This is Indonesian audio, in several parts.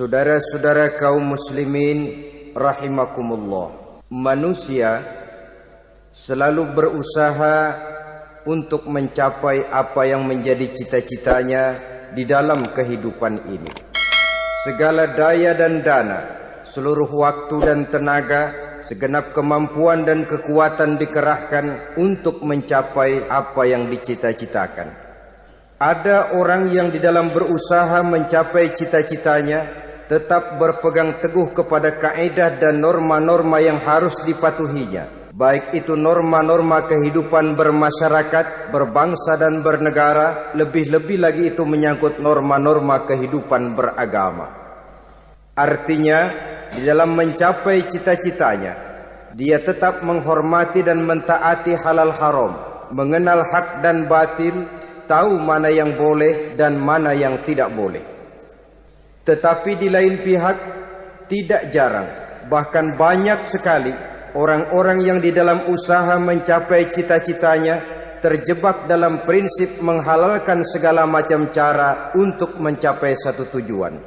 Saudara-saudara kaum muslimin rahimakumullah, manusia selalu berusaha untuk mencapai apa yang menjadi cita-citanya di dalam kehidupan ini. Segala daya dan dana, seluruh waktu dan tenaga, segenap kemampuan dan kekuatan dikerahkan untuk mencapai apa yang dicita-citakan. Ada orang yang di dalam berusaha mencapai cita-citanya tetap berpegang teguh kepada kaidah dan norma-norma yang harus dipatuhinya, baik itu norma-norma kehidupan bermasyarakat, berbangsa dan bernegara, lebih-lebih lagi itu menyangkut norma-norma kehidupan beragama. Artinya, di dalam mencapai cita-citanya, dia tetap menghormati dan mentaati halal haram, mengenal hak dan batil, tahu mana yang boleh dan mana yang tidak boleh. Tetapi di lain pihak, tidak jarang, bahkan banyak sekali orang-orang yang di dalam usaha mencapai cita-citanya terjebak dalam prinsip menghalalkan segala macam cara untuk mencapai satu tujuan.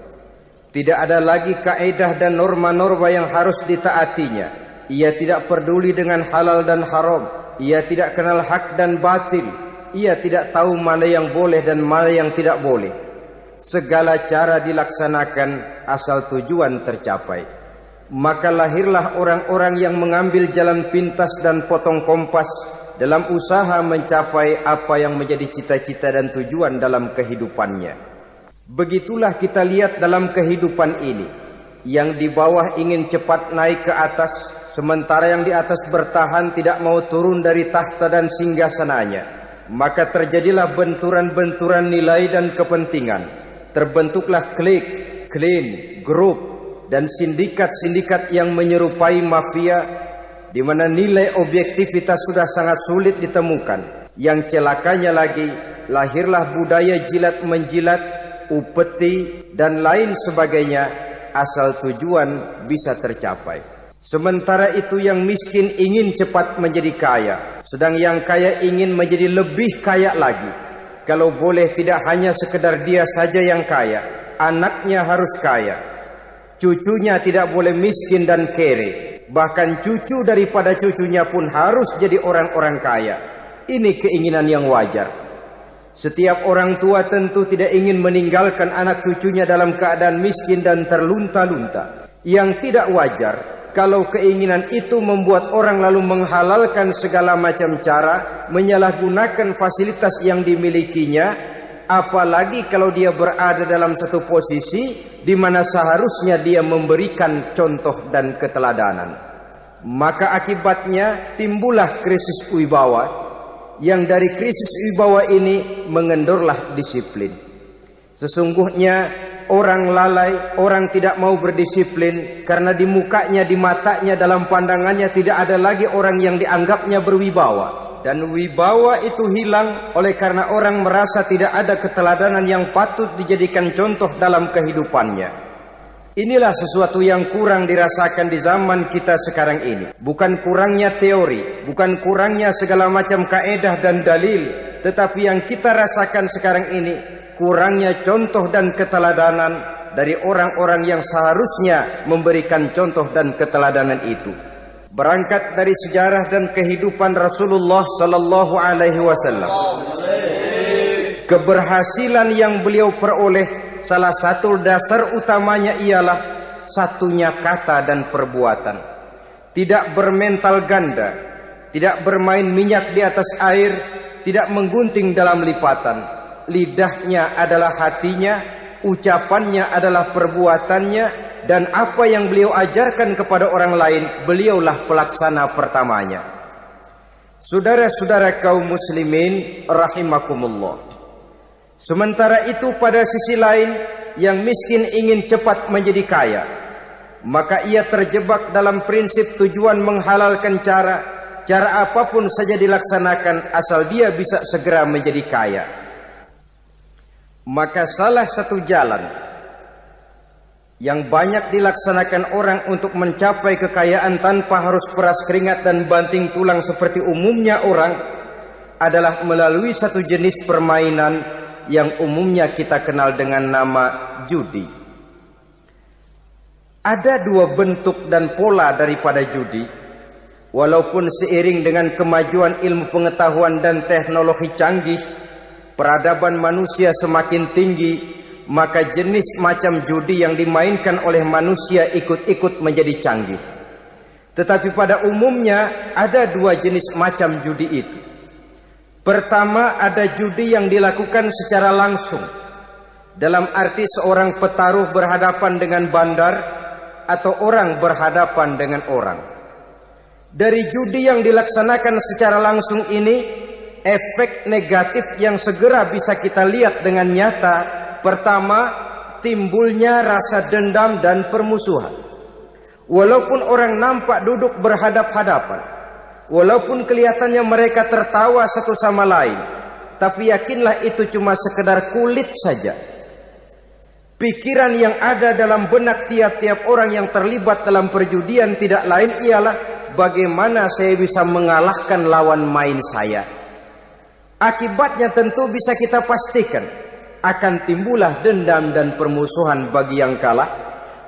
Tidak ada lagi kaidah dan norma-norma yang harus ditaatinya. Ia tidak peduli dengan halal dan haram. Ia tidak kenal hak dan batil. Ia tidak tahu mana yang boleh dan mana yang tidak boleh. Segala cara dilaksanakan asal tujuan tercapai. Maka lahirlah orang-orang yang mengambil jalan pintas dan potong kompas dalam usaha mencapai apa yang menjadi cita-cita dan tujuan dalam kehidupannya. Begitulah kita lihat dalam kehidupan ini. Yang di bawah ingin cepat naik ke atas, sementara yang di atas bertahan tidak mau turun dari tahta dan singgasananya. Maka terjadilah benturan-benturan nilai dan kepentingan. Terbentuklah klik, klan, grup, dan sindikat-sindikat yang menyerupai mafia, di mana nilai objektivitas sudah sangat sulit ditemukan. Yang celakanya lagi, lahirlah budaya jilat menjilat, upeti, dan lain sebagainya, asal tujuan bisa tercapai. Sementara itu yang miskin ingin cepat menjadi kaya, sedang yang kaya ingin menjadi lebih kaya lagi. Kalau boleh tidak hanya sekedar dia saja yang kaya, anaknya harus kaya. Cucunya tidak boleh miskin dan kere. Bahkan cucu daripada cucunya pun harus jadi orang-orang kaya. Ini keinginan yang wajar. Setiap orang tua tentu tidak ingin meninggalkan anak cucunya dalam keadaan miskin dan terlunta-lunta. Yang tidak wajar kalau keinginan itu membuat orang lalu menghalalkan segala macam cara, menyalahgunakan fasilitas yang dimilikinya, apalagi kalau dia berada dalam satu posisi di mana seharusnya dia memberikan contoh dan keteladanan. Maka akibatnya timbullah krisis wibawa, yang dari krisis wibawa ini mengendorlah disiplin. Sesungguhnya orang lalai, orang tidak mau berdisiplin karena di mukanya, di matanya, dalam pandangannya tidak ada lagi orang yang dianggapnya berwibawa. Dan wibawa itu hilang oleh karena orang merasa tidak ada keteladanan yang patut dijadikan contoh dalam kehidupannya. Inilah sesuatu yang kurang dirasakan di zaman kita sekarang ini. Bukan kurangnya teori, bukan kurangnya segala macam kaedah dan dalil, tetapi yang kita rasakan sekarang ini kurangnya contoh dan keteladanan dari orang-orang yang seharusnya memberikan contoh dan keteladanan itu. Berangkat dari sejarah dan kehidupan Rasulullah sallallahu alaihi wasallam, keberhasilan yang beliau peroleh, salah satu dasar utamanya ialah satunya kata dan perbuatan. Tidak bermental ganda, tidak bermain minyak di atas air, tidak menggunting dalam lipatan. Lidahnya adalah hatinya, ucapannya adalah perbuatannya, dan apa yang beliau ajarkan kepada orang lain, beliaulah pelaksana pertamanya. Saudara-saudara kaum muslimin rahimakumullah. Sementara itu pada sisi lain, yang miskin ingin cepat menjadi kaya, maka ia terjebak dalam prinsip tujuan menghalalkan cara apapun saja dilaksanakan asal dia bisa segera menjadi kaya. Maka salah satu jalan yang banyak dilaksanakan orang untuk mencapai kekayaan tanpa harus peras keringat dan banting tulang seperti umumnya orang adalah melalui satu jenis permainan yang umumnya kita kenal dengan nama judi. Ada dua bentuk dan pola daripada judi. Walaupun seiring dengan kemajuan ilmu pengetahuan dan teknologi canggih, peradaban manusia semakin tinggi, maka jenis macam judi yang dimainkan oleh manusia ikut-ikut menjadi canggih. Tetapi pada umumnya ada dua jenis macam judi itu. Pertama, ada judi yang dilakukan secara langsung, dalam arti seorang petaruh berhadapan dengan bandar atau orang berhadapan dengan orang. Dari judi yang dilaksanakan secara langsung ini, efek negatif yang segera bisa kita lihat dengan nyata. Pertama, timbulnya rasa dendam dan permusuhan. Walaupun orang nampak duduk berhadap-hadapan, walaupun kelihatannya mereka tertawa satu sama lain, tapi yakinlah itu cuma sekedar kulit saja. Pikiran yang ada dalam benak tiap-tiap orang yang terlibat dalam perjudian tidak lain ialah bagaimana saya bisa mengalahkan lawan main saya. Akibatnya tentu bisa kita pastikan akan timbullah dendam dan permusuhan bagi yang kalah,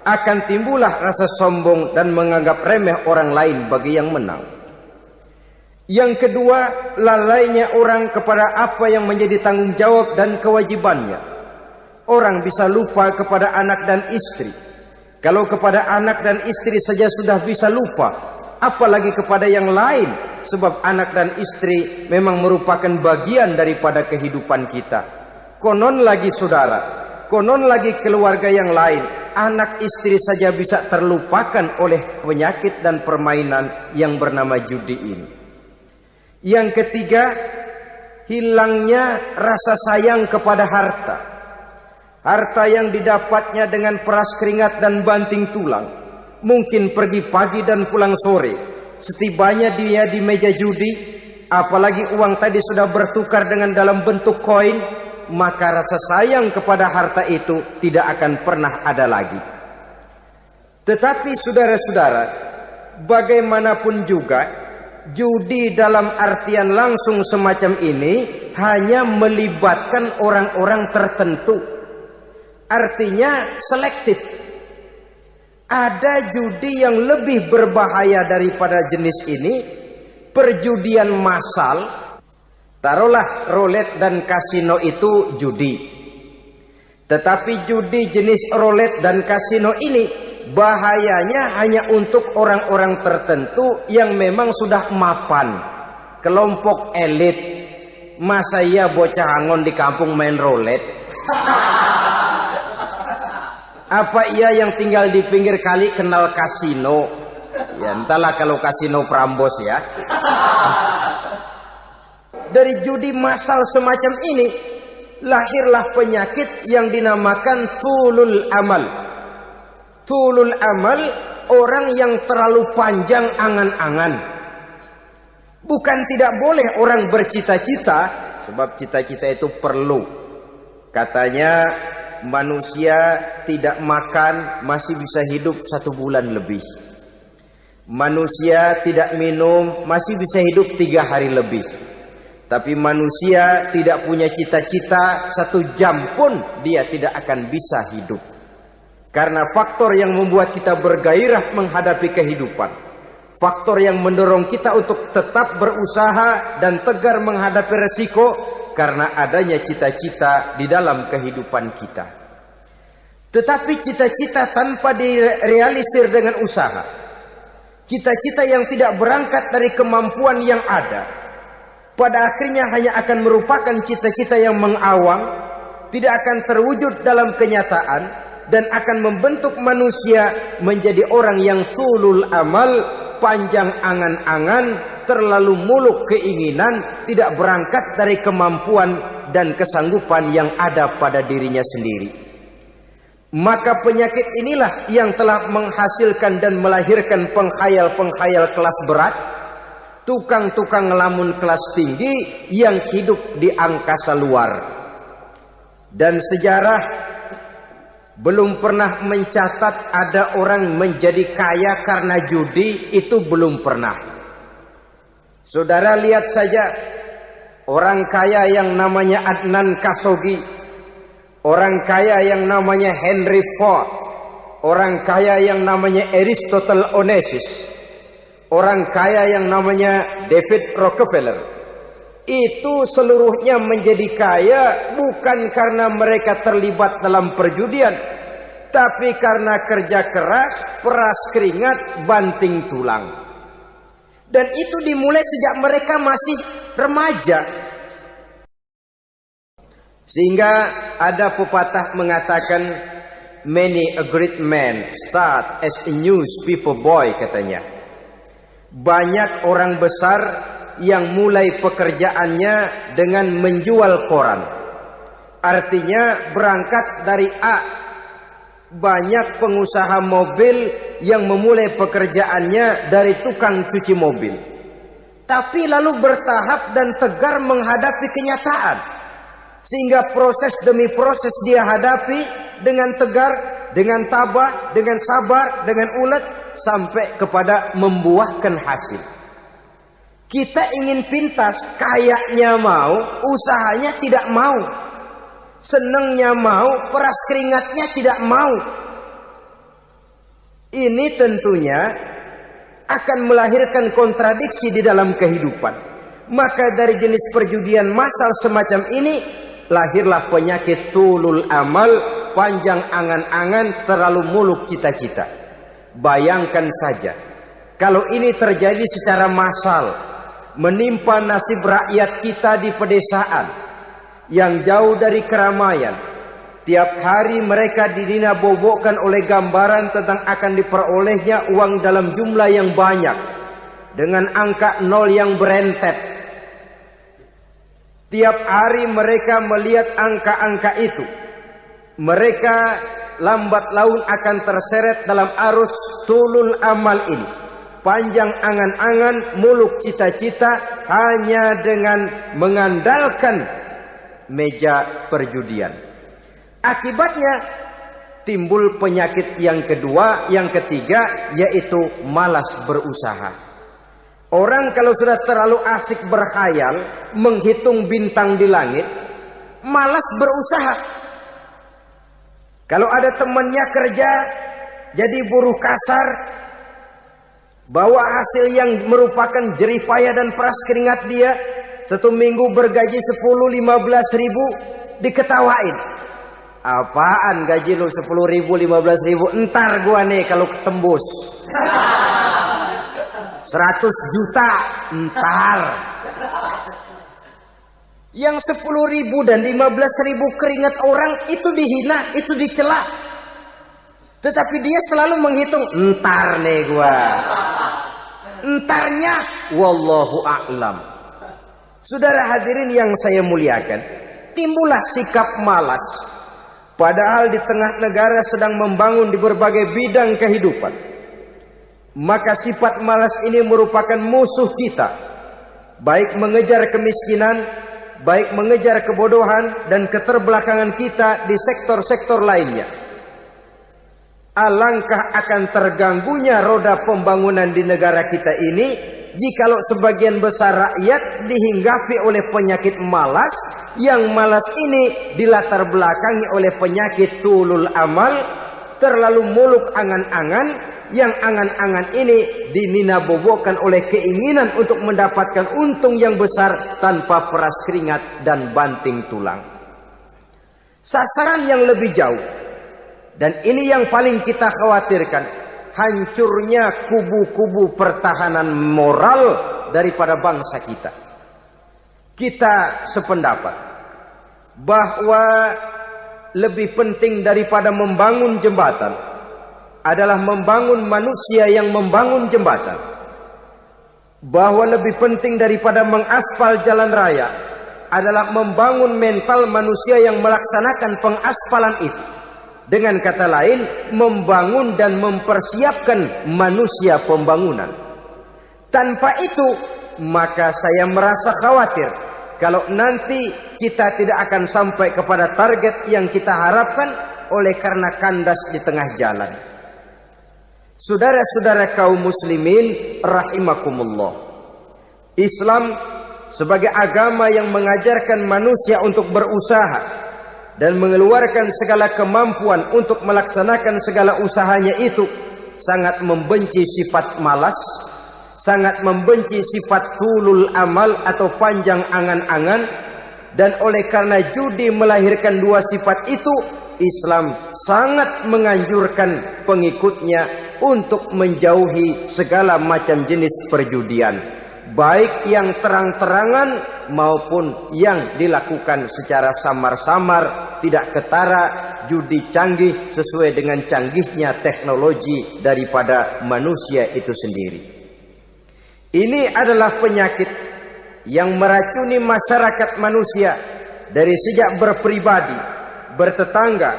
akan timbullah rasa sombong dan menganggap remeh orang lain bagi yang menang. Yang kedua, lalainya orang kepada apa yang menjadi tanggung jawab dan kewajibannya. Orang bisa lupa kepada anak dan istri. Kalau kepada anak dan istri saja sudah bisa lupa, apalagi kepada yang lain, sebab anak dan istri memang merupakan bagian daripada kehidupan kita. Konon lagi saudara, konon lagi keluarga yang lain, anak istri saja bisa terlupakan oleh penyakit dan permainan yang bernama judi ini. Yang ketiga, hilangnya rasa sayang kepada harta. Harta yang didapatnya dengan peras keringat dan banting tulang. Mungkin pergi pagi dan pulang sore. Setibanya dia di meja judi, apalagi uang tadi sudah bertukar dengan dalam bentuk koin, maka rasa sayang kepada harta itu tidak akan pernah ada lagi. Tetapi saudara-saudara, bagaimanapun juga, judi dalam artian langsung semacam ini hanya melibatkan orang-orang tertentu. Artinya selektif. Ada judi yang lebih berbahaya daripada jenis ini, perjudian massal. Taruhlah roulette dan kasino itu judi. Tetapi judi jenis roulette dan kasino ini bahayanya hanya untuk orang-orang tertentu yang memang sudah mapan, kelompok elit. Masa iya bocah angon di kampung main roulette? Apa ia yang tinggal di pinggir kali kenal kasino? Ya entahlah kalau kasino Prambos ya. Dari judi massal semacam ini lahirlah penyakit yang dinamakan tulul amal. Tulul amal, orang yang terlalu panjang angan-angan. Bukan tidak boleh orang bercita-cita, sebab cita-cita itu perlu. Katanya manusia tidak makan masih bisa hidup 1 bulan lebih. Manusia tidak minum masih bisa hidup 3 hari lebih. Tapi manusia tidak punya cita-cita 1 jam pun dia tidak akan bisa hidup. Karena faktor yang membuat kita bergairah menghadapi kehidupan, faktor yang mendorong kita untuk tetap berusaha dan tegar menghadapi resiko, karena adanya cita-cita di dalam kehidupan kita. Tetapi cita-cita tanpa direalisir dengan usaha, cita-cita yang tidak berangkat dari kemampuan yang ada, pada akhirnya hanya akan merupakan cita-cita yang mengawang, tidak akan terwujud dalam kenyataan, dan akan membentuk manusia menjadi orang yang tulul amal, panjang angan-angan, terlalu muluk keinginan, tidak berangkat dari kemampuan dan kesanggupan yang ada pada dirinya sendiri. Maka penyakit inilah yang telah menghasilkan dan melahirkan penghayal-penghayal kelas berat, tukang-tukang ngelamun kelas tinggi yang hidup di angkasa luar. Dan sejarah belum pernah mencatat ada orang menjadi kaya karena judi, itu belum pernah. Saudara lihat saja orang kaya yang namanya Adnan Khashoggi, orang kaya yang namanya Henry Ford, orang kaya yang namanya Aristotle Onassis, orang kaya yang namanya David Rockefeller, itu seluruhnya menjadi kaya bukan karena mereka terlibat dalam perjudian, tapi karena kerja keras, peras keringat, banting tulang. Dan itu dimulai sejak mereka masih remaja. Sehingga ada pepatah mengatakan, many a great man start as a newspaper boy, katanya. Banyak orang besar yang mulai pekerjaannya dengan menjual koran. Artinya berangkat dari A. Banyak pengusaha mobil yang memulai pekerjaannya dari tukang cuci mobil, tapi lalu bertahap dan tegar menghadapi kenyataan, sehingga proses demi proses dia hadapi dengan tegar, dengan tabah, dengan sabar, dengan ulet, sampai kepada membuahkan hasil. Kita ingin pintas, kayaknya mau, usahanya tidak mau, senangnya mau, peras keringatnya tidak mau. Ini tentunya akan melahirkan kontradiksi di dalam kehidupan. Maka dari jenis perjudian massal semacam ini lahirlah penyakit tulul amal, panjang angan-angan, terlalu muluk cita-cita. Bayangkan saja kalau ini terjadi secara massal, menimpa nasib rakyat kita di pedesaan yang jauh dari keramaian. Tiap hari mereka didina-bobokkan oleh gambaran tentang akan diperolehnya uang dalam jumlah yang banyak, dengan angka nol yang berentet. Tiap hari mereka melihat angka-angka itu. Mereka lambat laun akan terseret dalam arus tulul amal ini. Panjang angan-angan, muluk cita-cita, hanya dengan mengandalkan meja perjudian. Akibatnya timbul penyakit yang kedua, yang ketiga, yaitu malas berusaha. Orang kalau sudah terlalu asik berkhayal, menghitung bintang di langit, malas berusaha. Kalau ada temannya kerja jadi buruh kasar, bawa hasil yang merupakan jerih payah dan peras keringat dia, satu minggu bergaji 10-15 ribu, diketawain. Apaan gaji lu 10 ribu, 15 ribu? Entar gua nih kalau tembus 100 juta, entar. Yang 10 ribu dan 15 ribu keringat orang itu dihina, itu dicela. Tetapi dia selalu menghitung, entar nih gua. Entarnya wallahu a'lam. Saudara hadirin yang saya muliakan, timbullah sikap malas. Padahal di tengah negara sedang membangun di berbagai bidang kehidupan. Maka sifat malas ini merupakan musuh kita. Baik mengejar kemiskinan, baik mengejar kebodohan dan keterbelakangan kita di sektor-sektor lainnya. Alangkah akan terganggunya roda pembangunan di negara kita ini jikalau sebagian besar rakyat dihinggapi oleh penyakit malas, yang malas ini dilatar belakangi oleh penyakit tulul amal, terlalu muluk angan-angan, yang angan-angan ini dinina-bobokkan oleh keinginan untuk mendapatkan untung yang besar tanpa peras keringat dan banting tulang. Sasaran yang lebih jauh, dan ini yang paling kita khawatirkan, hancurnya kubu-kubu pertahanan moral daripada bangsa kita. Kita sependapat bahwa lebih penting daripada membangun jembatan adalah membangun manusia yang membangun jembatan. Bahwa lebih penting daripada mengaspal jalan raya adalah membangun mental manusia yang melaksanakan pengaspalan itu. Dengan kata lain, membangun dan mempersiapkan manusia pembangunan. Tanpa itu, maka saya merasa khawatir kalau nanti kita tidak akan sampai kepada target yang kita harapkan oleh karena kandas di tengah jalan. Saudara-saudara kaum muslimin rahimakumullah, Islam sebagai agama yang mengajarkan manusia untuk berusaha dan mengeluarkan segala kemampuan untuk melaksanakan segala usahanya itu, sangat membenci sifat malas, sangat membenci sifat tulul amal atau panjang angan-angan. Dan oleh karena judi melahirkan dua sifat itu, Islam sangat menganjurkan pengikutnya untuk menjauhi segala macam jenis perjudian, baik yang terang-terangan maupun yang dilakukan secara samar-samar, tidak ketara, judi canggih sesuai dengan canggihnya teknologi daripada manusia itu sendiri. Ini adalah penyakit yang meracuni masyarakat manusia dari sejak berpribadi, bertetangga,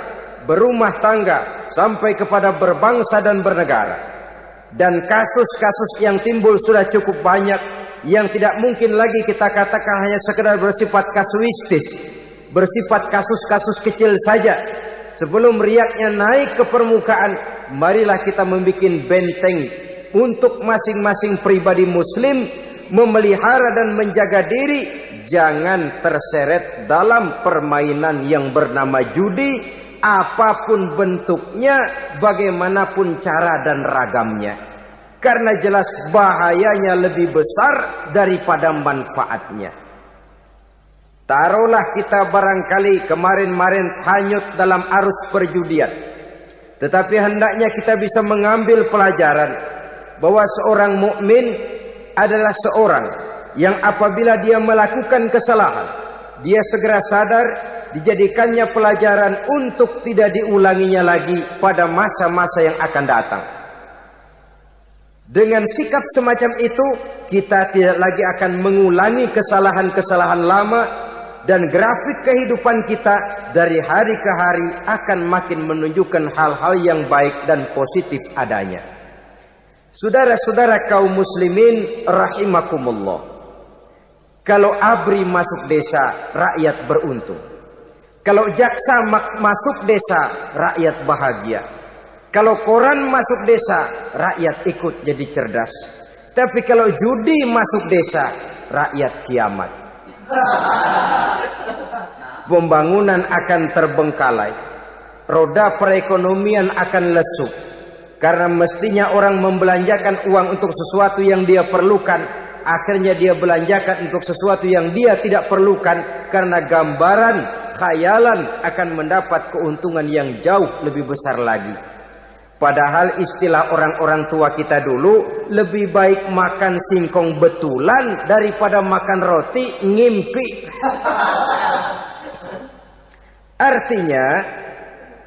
berumah tangga, sampai kepada berbangsa dan bernegara. Dan kasus-kasus yang timbul sudah cukup banyak, yang tidak mungkin lagi kita katakan hanya sekedar bersifat kasuistis, bersifat kasus-kasus kecil saja. Sebelum riaknya naik ke permukaan, marilah kita membuat benteng untuk masing-masing pribadi muslim memelihara dan menjaga diri, jangan terseret dalam permainan yang bernama judi, apapun bentuknya, bagaimanapun cara dan ragamnya. Karena jelas bahayanya lebih besar daripada manfaatnya. Taruhlah kita barangkali kemarin-marin hanyut dalam arus perjudian, tetapi hendaknya kita bisa mengambil pelajaran bahwa seorang mukmin adalah seorang yang apabila dia melakukan kesalahan, dia segera sadar, dijadikannya pelajaran untuk tidak diulanginya lagi pada masa-masa yang akan datang. Dengan sikap semacam itu, kita tidak lagi akan mengulangi kesalahan-kesalahan lama, dan grafik kehidupan kita dari hari ke hari akan makin menunjukkan hal-hal yang baik dan positif adanya. Saudara-saudara kaum muslimin rahimakumullah, kalau ABRI masuk desa, rakyat beruntung. Kalau jaksa masuk desa, rakyat bahagia. Kalau koran masuk desa, rakyat ikut jadi cerdas. Tapi kalau judi masuk desa, rakyat kiamat. Pembangunan akan terbengkalai, roda perekonomian akan lesu. Karena mestinya orang membelanjakan uang untuk sesuatu yang dia perlukan, akhirnya dia belanjakan untuk sesuatu yang dia tidak perlukan, karena gambaran, khayalan akan mendapat keuntungan yang jauh lebih besar lagi. Padahal istilah orang-orang tua kita dulu, lebih baik makan singkong betulan daripada makan roti ngimpi. Artinya,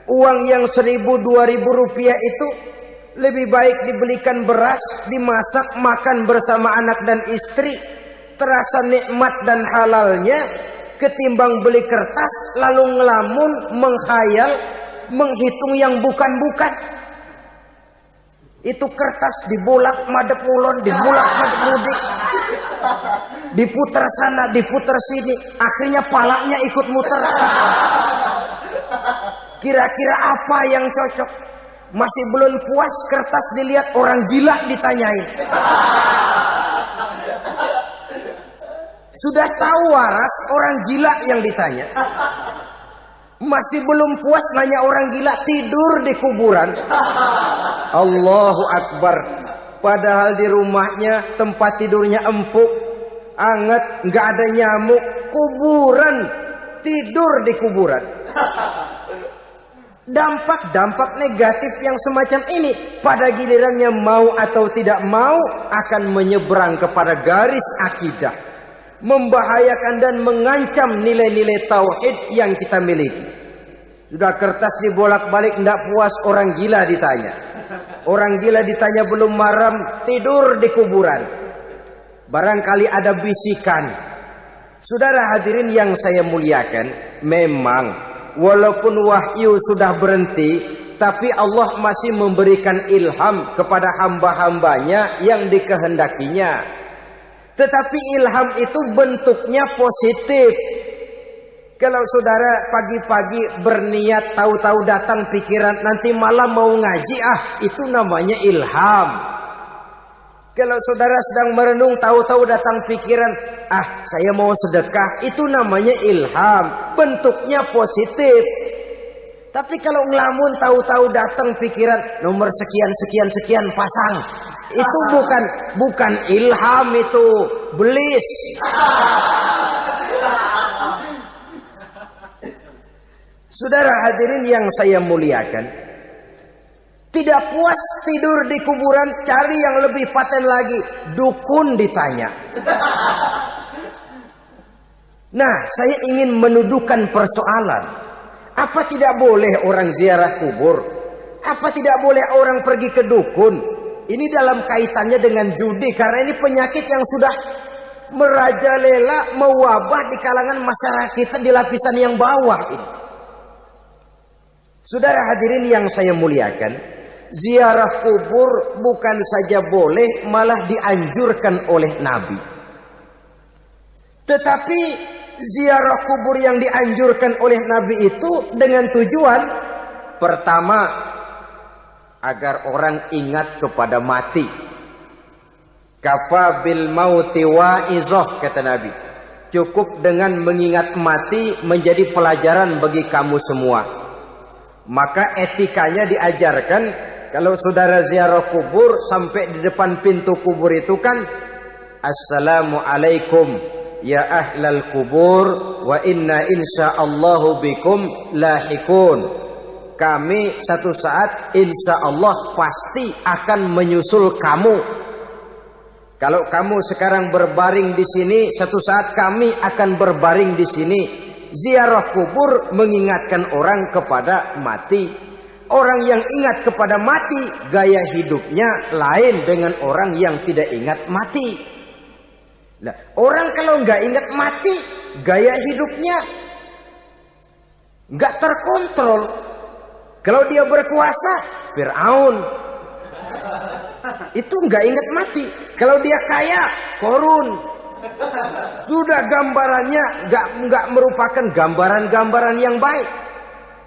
uang yang 1.000-2.000 rupiah itu lebih baik dibelikan beras, dimasak, makan bersama anak dan istri, terasa nikmat dan halalnya, ketimbang beli kertas lalu ngelamun, menghayal, menghitung yang bukan-bukan. Itu kertas dibolak madep ulon, dibolak madep mudik, diputar sana, diputar sini, akhirnya palanya ikut muter. Kira-kira apa yang cocok? Masih belum puas, kertas dilihat, orang gila ditanyain. Sudah tahu waras, orang gila yang ditanya. Masih belum puas, nanya orang gila, tidur di kuburan. Allahu Akbar. Padahal di rumahnya tempat tidurnya empuk, anget, nggak ada nyamuk. Kuburan, tidur di kuburan. Dampak-dampak negatif yang semacam ini pada gilirannya mau atau tidak mau akan menyeberang kepada garis akidah, membahayakan dan mengancam nilai-nilai tauhid yang kita miliki. Sudah kertas dibolak-balik, tidak puas, orang gila ditanya. Orang gila ditanya belum maram, tidur di kuburan. Barangkali ada bisikan. Saudara hadirin yang saya muliakan, memang walaupun wahyu sudah berhenti, tapi Allah masih memberikan ilham kepada hamba-hambanya yang dikehendakinya. Tetapi ilham itu bentuknya positif. Kalau saudara pagi-pagi berniat, tahu-tahu datang pikiran nanti malam mau ngaji, itu namanya ilham. Kalau saudara sedang merenung, tahu-tahu datang pikiran, saya mau sedekah, itu namanya ilham, bentuknya positif. Tapi kalau ngelamun, tahu-tahu datang pikiran, nomor sekian sekian sekian pasang, itu bukan ilham, itu belis. Saudara hadirin yang saya muliakan, tidak puas tidur di kuburan, cari yang lebih paten lagi, dukun ditanya. Nah, saya ingin menuduhkan persoalan. Apa tidak boleh orang ziarah kubur? Apa tidak boleh orang pergi ke dukun? Ini dalam kaitannya dengan judi, karena ini penyakit yang sudah merajalela, mewabah di kalangan masyarakat kita di lapisan yang bawah ini. Saudara hadirin yang saya muliakan, ziarah kubur bukan saja boleh, malah dianjurkan oleh Nabi. Tetapi ziarah kubur yang dianjurkan oleh Nabi itu dengan tujuan pertama, agar orang ingat kepada mati. Kafa bil mauti wa'izah, kata Nabi. Cukup dengan mengingat mati menjadi pelajaran bagi kamu semua. Maka etikanya diajarkan, kalau saudara ziarah kubur, sampai di depan pintu kubur itu kan, Assalamualaikum ya ahlal kubur, wa inna insyaallahu bikum lahikun. Kami satu saat insya Allah pasti akan menyusul kamu. Kalau kamu sekarang berbaring di sini, satu saat kami akan berbaring di sini. Ziarah kubur mengingatkan orang kepada mati. Orang yang ingat kepada mati, gaya hidupnya lain dengan orang yang tidak ingat mati. Nah, orang kalau nggak ingat mati, gaya hidupnya nggak terkontrol. Kalau dia berkuasa, Fir'aun, itu nggak ingat mati. Kalau dia kaya, Korun. Sudah gambarannya nggak merupakan gambaran-gambaran yang baik.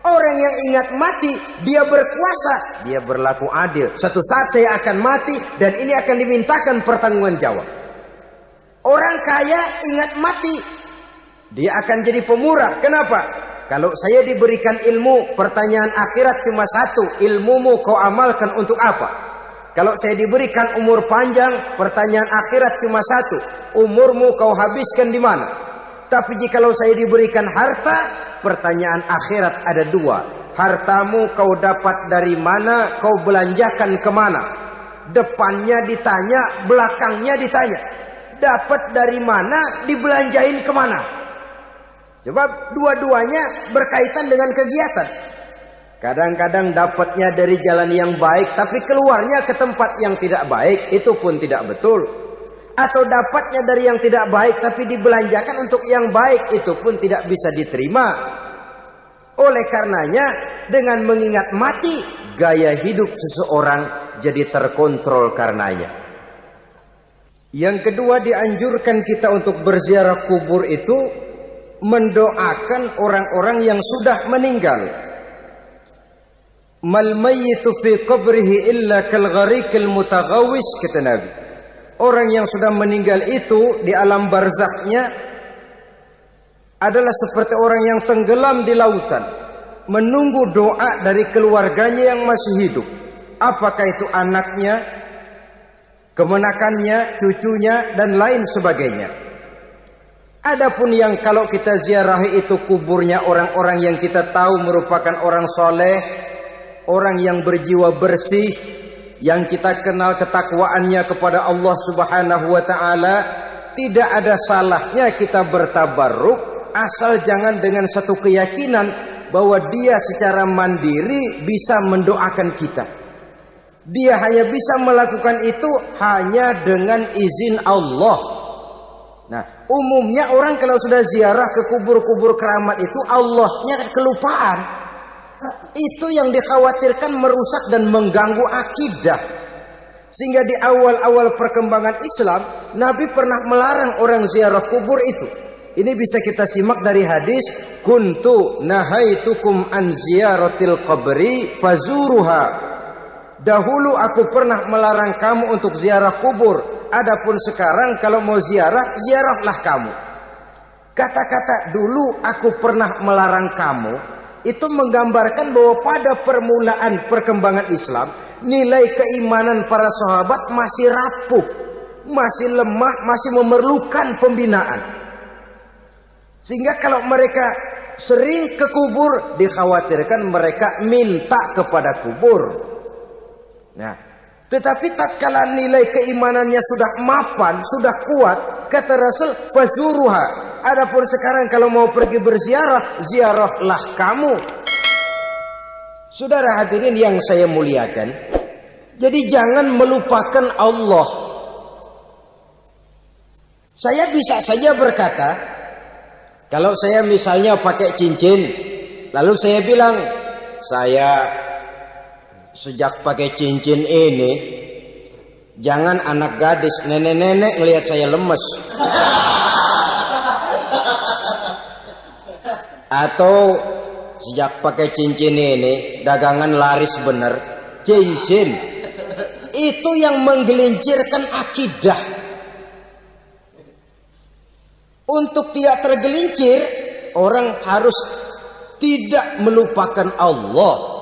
Orang yang ingat mati, dia berkuasa, dia berlaku adil. Satu saat saya akan mati dan ini akan dimintakan pertanggungan jawab. Orang kaya ingat mati, dia akan jadi pemurah. Kenapa? Kalau saya diberikan ilmu, pertanyaan akhirat cuma satu, ilmumu kau amalkan untuk apa? Kalau saya diberikan umur panjang, pertanyaan akhirat cuma satu, umurmu kau habiskan di mana? Tapi jikalau saya diberikan harta, pertanyaan akhirat ada dua, hartamu kau dapat dari mana, kau belanjakan kemana? Depannya ditanya, belakangnya ditanya, dapat dari mana, dibelanjain kemana? Sebab dua-duanya berkaitan dengan kegiatan. Kadang-kadang dapatnya dari jalan yang baik, tapi keluarnya ke tempat yang tidak baik, itu pun tidak betul. Atau dapatnya dari yang tidak baik, tapi dibelanjakan untuk yang baik, itu pun tidak bisa diterima. Oleh karenanya, dengan mengingat mati, gaya hidup seseorang jadi terkontrol karenanya. Yang kedua, dianjurkan kita untuk berziarah kubur itu mendoakan orang-orang yang sudah meninggal. Mal mayyitu fi qabrihi illa kal gharikil mutaghawis, kata Nabi. Orang yang sudah meninggal itu di alam barzakhnya adalah seperti orang yang tenggelam di lautan, menunggu doa dari keluarganya yang masih hidup. Apakah itu anaknya, kemenakannya, cucunya, dan lain sebagainya. Adapun yang kalau kita ziarahi itu kuburnya orang-orang yang kita tahu merupakan orang soleh, orang yang berjiwa bersih, yang kita kenal ketakwaannya kepada Allah Subhanahu wa ta'ala, tidak ada salahnya kita bertabarruk, asal jangan dengan satu keyakinan bahwa dia secara mandiri bisa mendoakan kita. Dia hanya bisa melakukan itu hanya dengan izin Allah. Nah, umumnya orang kalau sudah ziarah ke kubur-kubur keramat itu, Allahnya kelupaan. Itu yang dikhawatirkan merusak dan mengganggu akidah. Sehingga di awal-awal perkembangan Islam, Nabi pernah melarang orang ziarah kubur itu. Ini bisa kita simak dari hadis, kuntu nahaitukum an ziyaratil qabri fazuruha. Dahulu aku pernah melarang kamu untuk ziarah kubur. Adapun sekarang kalau mau ziarah, ziarahlah kamu. Kata-kata dulu aku pernah melarang kamu itu menggambarkan bahwa pada permulaan perkembangan Islam, nilai keimanan para sahabat masih rapuh, masih lemah, masih memerlukan pembinaan. Sehingga kalau mereka sering ke kubur, dikhawatirkan mereka minta kepada kubur. Nah, tetapi tatkala nilai keimanannya sudah mapan, sudah kuat, kata Rasul, fazuruha. Adapun sekarang kalau mau pergi berziarah, ziarahlah kamu. Saudara hadirin yang saya muliakan, jadi jangan melupakan Allah. Saya bisa saja berkata, kalau saya misalnya pakai cincin, lalu saya bilang, saya sejak pakai cincin ini, jangan anak gadis, nenek-nenek ngelihat saya lemes. Atau sejak pakai cincin ini, dagangan laris bener. Cincin itu yang menggelincirkan akidah. Untuk tidak tergelincir, orang harus tidak melupakan Allah.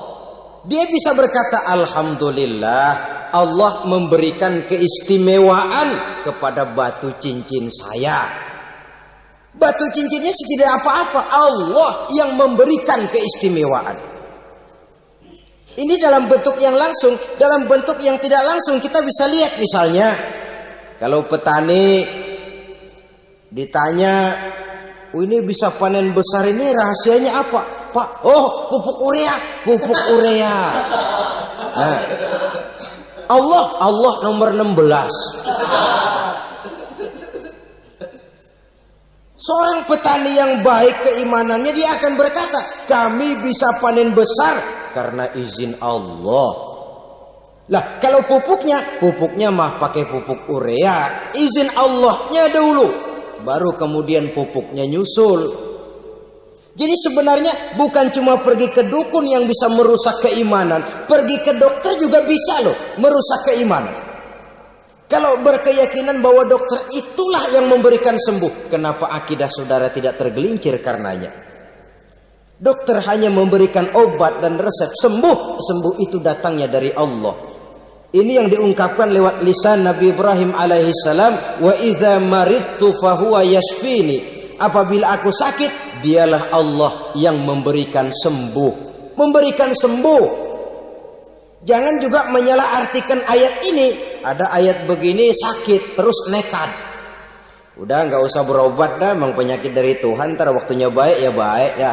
Dia bisa berkata, alhamdulillah, Allah memberikan keistimewaan kepada batu cincin saya. Batu cincinnya tidak apa-apa, Allah yang memberikan keistimewaan. Ini dalam bentuk yang langsung. Dalam bentuk yang tidak langsung kita bisa lihat, misalnya kalau petani ditanya, oh, ini bisa panen besar ini rahasianya apa, Pak? Oh, pupuk urea, pupuk urea. Nah, Allah nomor 16. Seorang petani yang baik keimanannya, dia akan berkata, kami bisa panen besar karena izin Allah. Lah, kalau pupuknya mah pakai pupuk urea, izin Allahnya dulu, baru kemudian pupuknya nyusul. Jadi sebenarnya bukan cuma pergi ke dukun yang bisa merusak keimanan, pergi ke dokter juga bisa loh merusak keimanan. Kalau berkeyakinan bahwa dokter itulah yang memberikan sembuh, kenapa akidah saudara tidak tergelincir karenanya? Dokter hanya memberikan obat dan resep, sembuh itu datangnya dari Allah. Ini yang diungkapkan lewat lisan Nabi Ibrahim alaihi salam, wa idza maridtu fahuwa yashfini. Apabila aku sakit, dialah Allah yang memberikan sembuh. Memberikan sembuh. Jangan juga menyalahartikan ayat ini. Ada ayat begini sakit terus nekat. Udah nggak usah berobat dah, memang penyakit dari Tuhan. Ntar waktunya baik ya baik ya.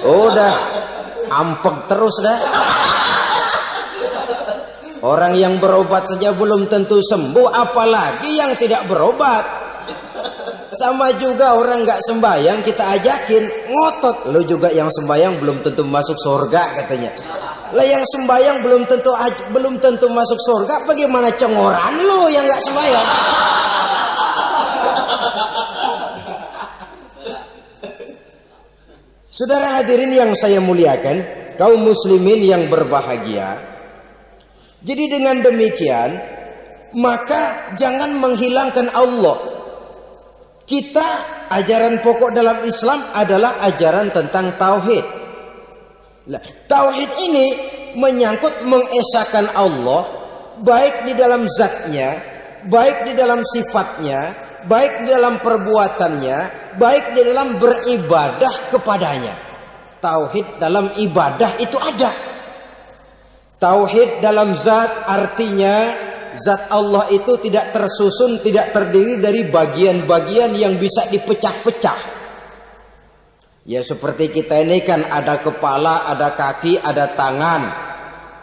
Udah ampek terus dah. Orang yang berobat saja belum tentu sembuh, apalagi yang tidak berobat. Sama juga orang nggak sembahyang kita ajakin ngotot, lo juga yang sembahyang belum tentu masuk surga katanya. Lah yang sembahyang belum tentu masuk surga, bagaimana cengoran lo yang nggak sembahyang? Saudara hadirin yang saya muliakan, kaum muslimin yang berbahagia. Jadi dengan demikian, maka jangan menghilangkan Allah. Kita, ajaran pokok dalam Islam adalah ajaran tentang tauhid. Nah, tauhid ini menyangkut mengesahkan Allah, baik di dalam zatnya, baik di dalam sifatnya, baik di dalam perbuatannya, baik di dalam beribadah kepadanya. Tauhid dalam ibadah itu ada. Tauhid dalam zat artinya zat Allah itu tidak tersusun, tidak terdiri dari bagian-bagian yang bisa dipecah-pecah. Ya seperti kita ini kan ada kepala, ada kaki, ada tangan.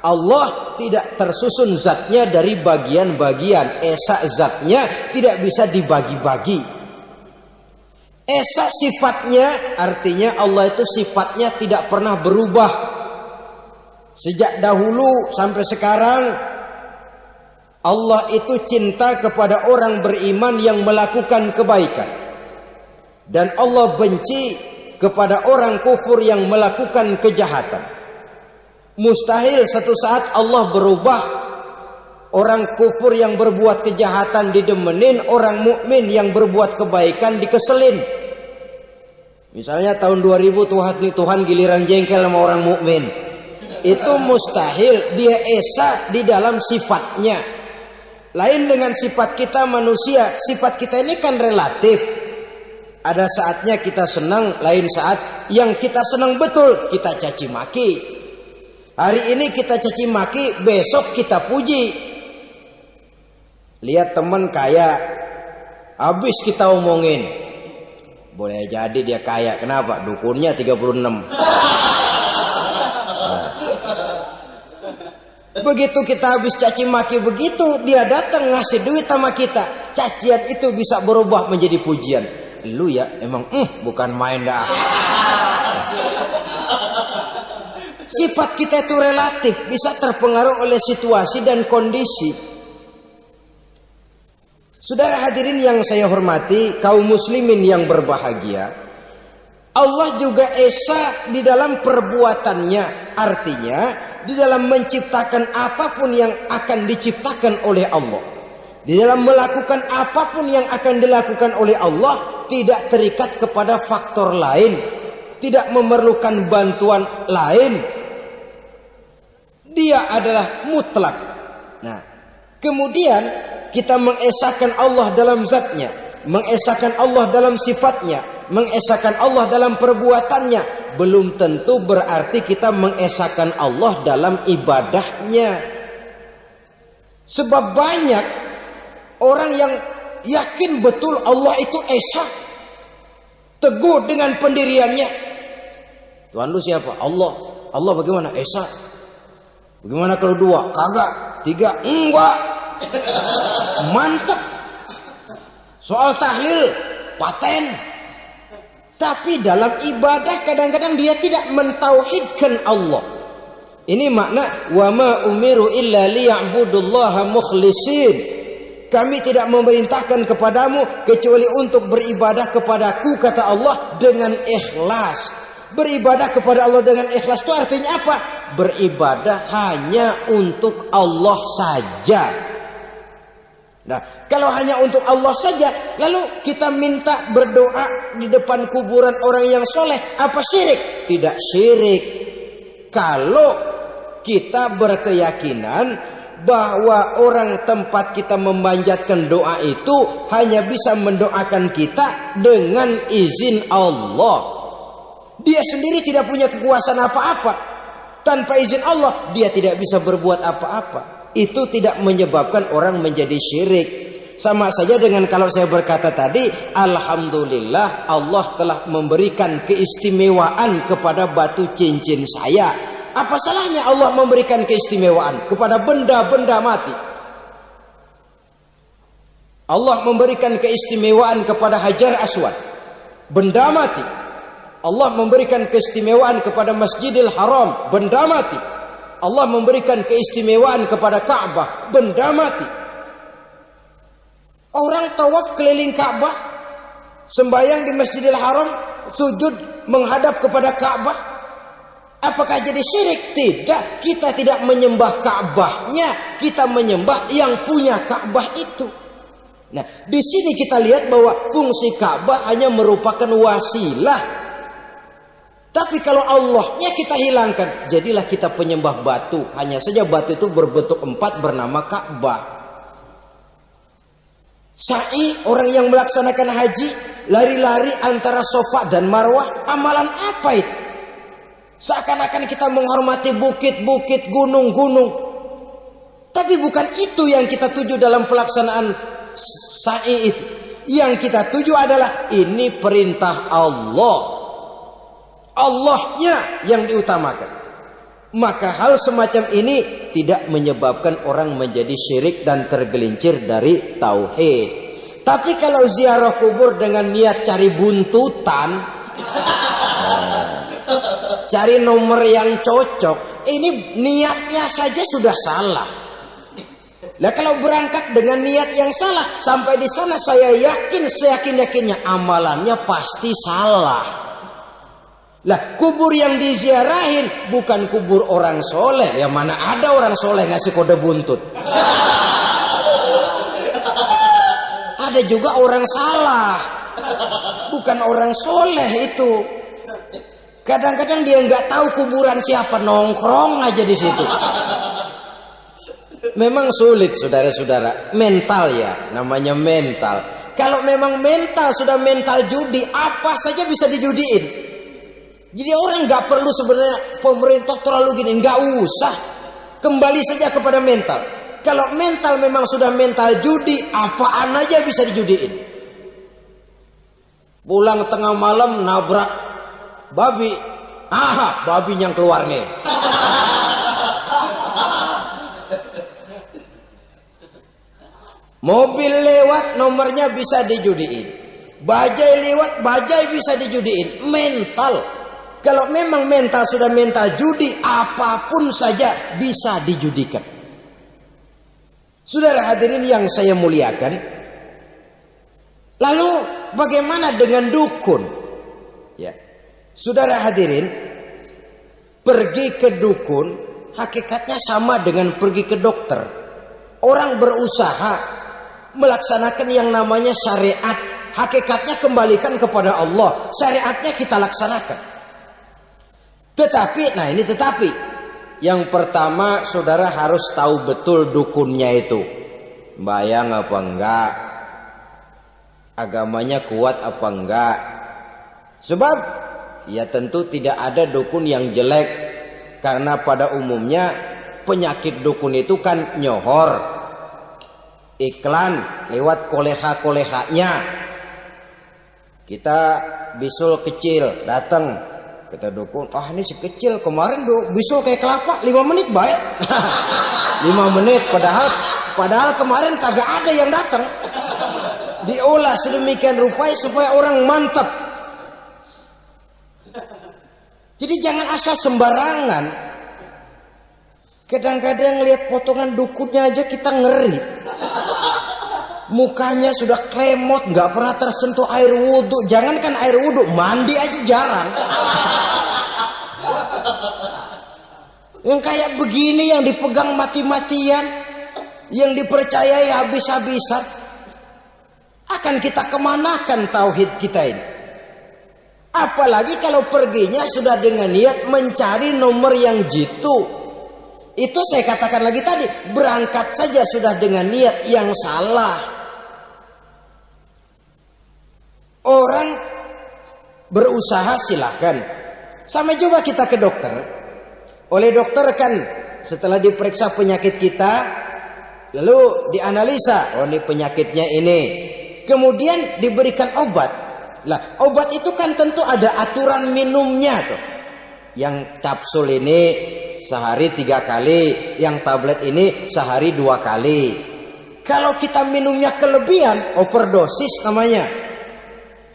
Allah tidak tersusun zatnya dari bagian-bagian. Esa zatnya tidak bisa dibagi-bagi. Esa sifatnya artinya Allah itu sifatnya tidak pernah berubah. Sejak dahulu sampai sekarang Allah itu cinta kepada orang beriman yang melakukan kebaikan. Dan Allah benci kepada orang kufur yang melakukan kejahatan. Mustahil satu saat Allah berubah. Orang kufur yang berbuat kejahatan didemenin, orang mukmin yang berbuat kebaikan dikeselin. Misalnya tahun 2000 Tuhan giliran jengkel sama orang mukmin. Itu mustahil, dia esa di dalam sifatnya. Lain dengan sifat kita manusia, sifat kita ini kan relatif. Ada saatnya kita senang, lain saat yang kita senang betul kita caci maki. Hari ini kita caci maki, besok kita puji. Lihat teman kaya, habis kita omongin. Boleh jadi dia kaya, kenapa? Dukunnya 36. Begitu kita habis caci maki begitu, dia datang ngasih duit sama kita. Cacian itu bisa berubah menjadi pujian. Lu ya emang bukan main dah. Sifat kita itu relatif, bisa terpengaruh oleh situasi dan kondisi. Saudara hadirin yang saya hormati, kaum muslimin yang berbahagia, Allah juga esa di dalam perbuatannya. Artinya di dalam menciptakan apapun yang akan diciptakan oleh Allah, di dalam melakukan apapun yang akan dilakukan oleh Allah, tidak terikat kepada faktor lain, tidak memerlukan bantuan lain. Dia adalah mutlak. Nah, kemudian kita mengesahkan Allah dalam zatnya, mengesahkan Allah dalam sifatnya, mengesahkan Allah dalam perbuatannya. Belum tentu berarti kita mengesahkan Allah dalam ibadahnya. Sebab banyak orang yang yakin betul Allah itu esa, teguh dengan pendiriannya. Tuhan lu siapa? Allah. Allah bagaimana? Esa. Bagaimana kalau dua? Kagak. Tiga? Enggak. Mantap. Soal tahlil paten. Tapi dalam ibadah kadang-kadang dia tidak mentauhidkan Allah. Ini makna wa ma umiru illa liya'budullaha mukhlisin. Kami tidak memerintahkan kepadamu kecuali untuk beribadah kepadaku, kata Allah, dengan ikhlas. Beribadah kepada Allah dengan ikhlas itu artinya apa? Beribadah hanya untuk Allah saja. Nah, kalau hanya untuk Allah saja, lalu kita minta berdoa di depan kuburan orang yang soleh, apa syirik? Tidak syirik. Kalau kita berkeyakinan bahwa orang tempat kita memanjatkan doa itu hanya bisa mendoakan kita dengan izin Allah. Dia sendiri tidak punya kekuasaan apa-apa. Tanpa izin Allah, dia tidak bisa berbuat apa-apa. Itu tidak menyebabkan orang menjadi syirik. Sama saja dengan kalau saya berkata tadi, alhamdulillah Allah telah memberikan keistimewaan kepada batu cincin saya. Apa salahnya Allah memberikan keistimewaan kepada benda-benda mati? Allah memberikan keistimewaan kepada Hajar Aswad, benda mati. Allah memberikan keistimewaan kepada Masjidil Haram, benda mati. Allah memberikan keistimewaan kepada Ka'bah, benda mati. Orang tawaf keliling Ka'bah, sembahyang di Masjidil Haram, sujud menghadap kepada Ka'bah. Apakah jadi syirik? Tidak. Kita tidak menyembah Ka'bahnya, kita menyembah yang punya Ka'bah itu. Nah, di sini kita lihat bahwa fungsi Ka'bah hanya merupakan wasilah. Tapi kalau Allahnya kita hilangkan, jadilah kita penyembah batu. Hanya saja batu itu berbentuk 4 bernama Ka'bah. Sa'i, orang yang melaksanakan haji, lari-lari antara Safa dan Marwah, amalan apa itu? Seakan-akan kita menghormati bukit-bukit, gunung-gunung. Tapi bukan itu yang kita tuju dalam pelaksanaan sa'i itu. Yang kita tuju adalah ini perintah Allah. Allahnya yang diutamakan. Maka hal semacam ini tidak menyebabkan orang menjadi syirik dan tergelincir dari tauhid. Tapi kalau ziarah kubur dengan niat cari buntutan, cari nomor yang cocok, ini niatnya saja sudah salah. Nah, kalau berangkat dengan niat yang salah, sampai di sana saya yakin, seyakin-yakinnya amalannya pasti salah. Lah kubur yang diziarahin bukan kubur orang soleh. Ya mana ada orang soleh ngasih kode buntut. Ada juga orang salah, bukan orang soleh itu. Kadang-kadang dia nggak tahu kuburan siapa, nongkrong aja di situ. Memang sulit saudara-saudara, mental ya, namanya mental. Kalau memang mental sudah mental judi, apa saja bisa dijudiin. Jadi orang nggak perlu sebenarnya pemerintah terlalu gini, nggak usah. Kembali saja kepada mental. Kalau mental memang sudah mental judi, apaan aja bisa dijudiin. Pulang tengah malam nabrak babi, babi yang keluar nih. Mobil lewat nomornya bisa dijudiin. Bajai lewat bajai bisa dijudiin. Mental. Kalau memang mental sudah mental judi, apapun saja bisa dijudikan. Saudara hadirin yang saya muliakan, lalu bagaimana dengan dukun? Ya, saudara hadirin, pergi ke dukun hakikatnya sama dengan pergi ke dokter. Orang berusaha melaksanakan yang namanya syariat, hakikatnya kembalikan kepada Allah. Syariatnya kita laksanakan. Tetapi, yang pertama saudara harus tahu betul dukunnya itu bayang apa enggak, agamanya kuat apa enggak. Sebab ya tentu tidak ada dukun yang jelek, karena pada umumnya penyakit dukun itu kan nyohor, iklan lewat koleha-kolehanya. Kita bisul kecil datang, kita dukun, ini si kecil kemarin bisul kayak kelapa 5 menit baik. 5 menit padahal kemarin kagak ada yang datang. Diolah sedemikian rupa supaya orang mantap. Jadi jangan asal sembarangan. Kadang-kadang lihat potongan dukunnya aja kita ngeri. Mukanya sudah kremot, nggak pernah tersentuh air wudhu. Jangankan air wudhu, mandi aja jarang. Yang kayak begini yang dipegang mati-matian, yang dipercayai habis-habisan, akan kita kemanakan tauhid kita ini? Apalagi kalau perginya sudah dengan niat mencari nomor yang jitu. Itu saya katakan lagi tadi, berangkat saja sudah dengan niat yang salah. Orang berusaha silahkan. Sama juga kita ke dokter. Oleh dokter kan setelah diperiksa penyakit kita, lalu dianalisa, ini penyakitnya ini. Kemudian diberikan obat. Lah, obat itu kan tentu ada aturan minumnya tuh. Yang kapsul ini sehari 3 kali, yang tablet ini sehari 2 kali. Kalau kita minumnya kelebihan, overdosis namanya.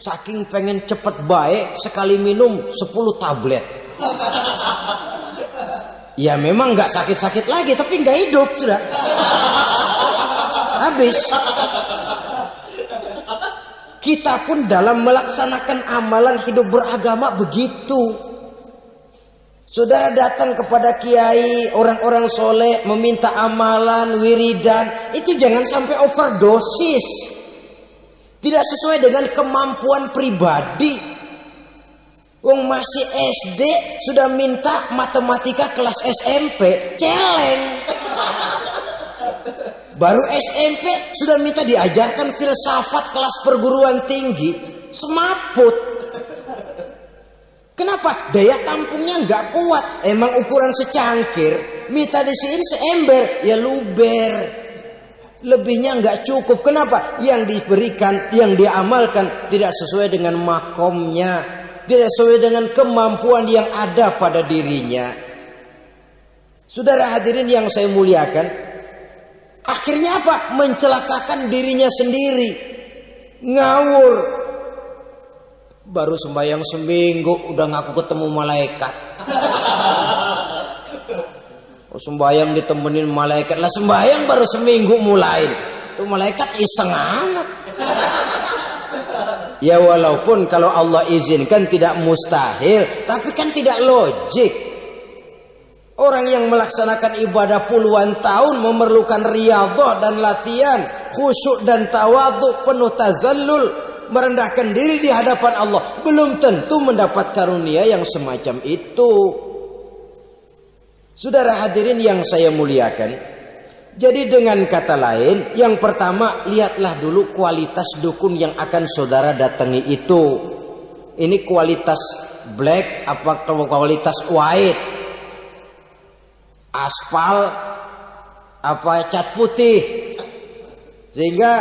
Saking pengen cepet baik, sekali minum 10 tablet. Ya memang nggak sakit-sakit lagi, tapi nggak hidup sudah. Habis. Kita pun dalam melaksanakan amalan hidup beragama begitu. Saudara datang kepada kiai, orang-orang soleh, meminta amalan, wiridan, itu jangan sampai overdosis. Tidak sesuai dengan kemampuan pribadi. Wong masih SD sudah minta matematika kelas SMP, celeng. Baru SMP sudah minta diajarkan filsafat kelas perguruan tinggi, semaput. Kenapa? Daya tampungnya nggak kuat. Emang ukuran secangkir, minta di sini seember, ya luber. Lebihnya nggak cukup. Kenapa? Yang diberikan, yang diamalkan tidak sesuai dengan makomnya, tidak sesuai dengan kemampuan yang ada pada dirinya. Saudara hadirin yang saya muliakan, akhirnya apa? Mencelakakan dirinya sendiri, ngawur. Baru sembahyang seminggu udah ngaku ketemu malaikat. Sembahyang ditemenin malaikat, lah sembahyang baru seminggu mulai, tuh malaikat iseng amat. Ya walaupun kalau Allah izinkan tidak mustahil, tapi kan tidak logik. Orang yang melaksanakan ibadah puluhan tahun memerlukan riyadhah dan latihan, khusyuk dan tawadhu, penuh tazallul, merendahkan diri di hadapan Allah, belum tentu mendapat karunia yang semacam itu. Saudara hadirin yang saya muliakan, jadi dengan kata lain, yang pertama, lihatlah dulu kualitas dukun yang akan saudara datangi itu. Ini kualitas black apa kualitas white? Aspal apa cat putih? Sehingga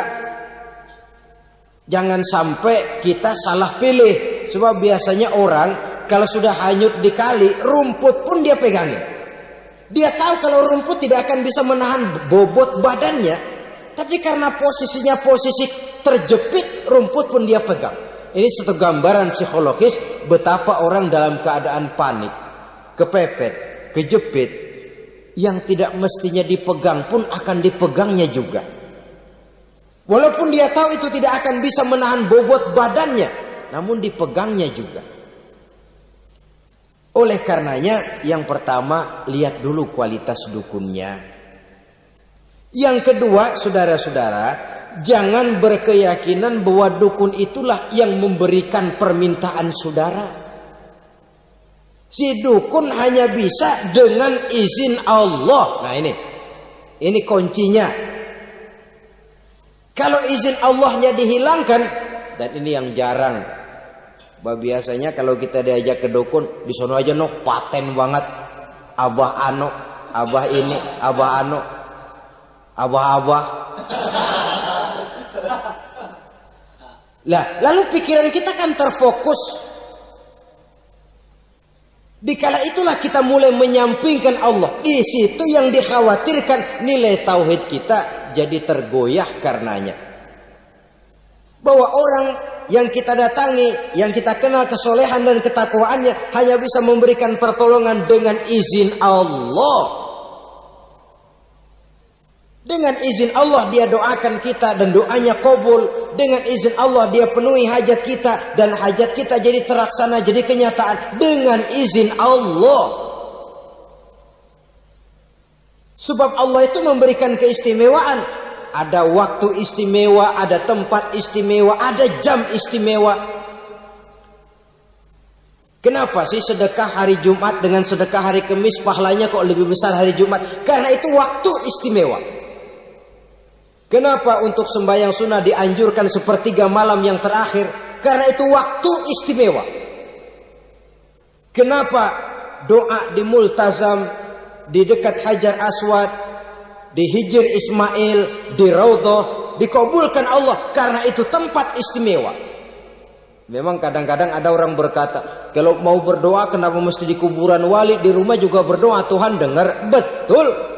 jangan sampai kita salah pilih. Sebab biasanya orang kalau sudah hanyut di kali, rumput pun dia pegangin. Dia tahu kalau rumput tidak akan bisa menahan bobot badannya, tapi karena posisinya posisi terjepit, rumput pun dia pegang. Ini satu gambaran psikologis betapa orang dalam keadaan panik, kepepet, kejepit, yang tidak mestinya dipegang pun akan dipegangnya juga. Walaupun dia tahu itu tidak akan bisa menahan bobot badannya, namun dipegangnya juga. Oleh karenanya, yang pertama, lihat dulu kualitas dukunnya. Yang kedua, saudara-saudara, jangan berkeyakinan bahwa dukun itulah yang memberikan permintaan saudara. Si dukun hanya bisa dengan izin Allah. Nah ini kuncinya. Kalau izin Allahnya dihilangkan, dan ini yang jarang. Biasanya kalau kita diajak ke dukun, di sono aja paten banget. Abah ano, abah ini, abah ano, abah. Lah, lalu pikiran kita kan terfokus. Dikala itulah kita mulai menyampingkan Allah. Di situ yang dikhawatirkan nilai tauhid kita jadi tergoyah karenanya. Bahwa orang yang kita datangi, yang kita kenal kesolehan dan ketakwaannya, hanya bisa memberikan pertolongan dengan izin Allah. Dengan izin Allah dia doakan kita dan doanya kabul. Dengan izin Allah dia penuhi hajat kita dan hajat kita jadi terlaksana, jadi kenyataan dengan izin Allah. Sebab Allah itu memberikan keistimewaan. Ada waktu istimewa, ada tempat istimewa, ada jam istimewa. Kenapa sih sedekah hari Jumat dengan sedekah hari Kamis pahalanya kok lebih besar hari Jumat? Karena itu waktu istimewa. Kenapa untuk sembahyang sunnah dianjurkan sepertiga malam yang terakhir? Karena itu waktu istimewa. Kenapa doa di multazam, di dekat Hajar Aswad, di Hijr Ismail, di Raudhah dikabulkan Allah? Karena itu tempat istimewa. Memang kadang-kadang ada orang berkata, kalau mau berdoa kenapa mesti di kuburan wali? Di rumah juga berdoa, Tuhan dengar. Betul,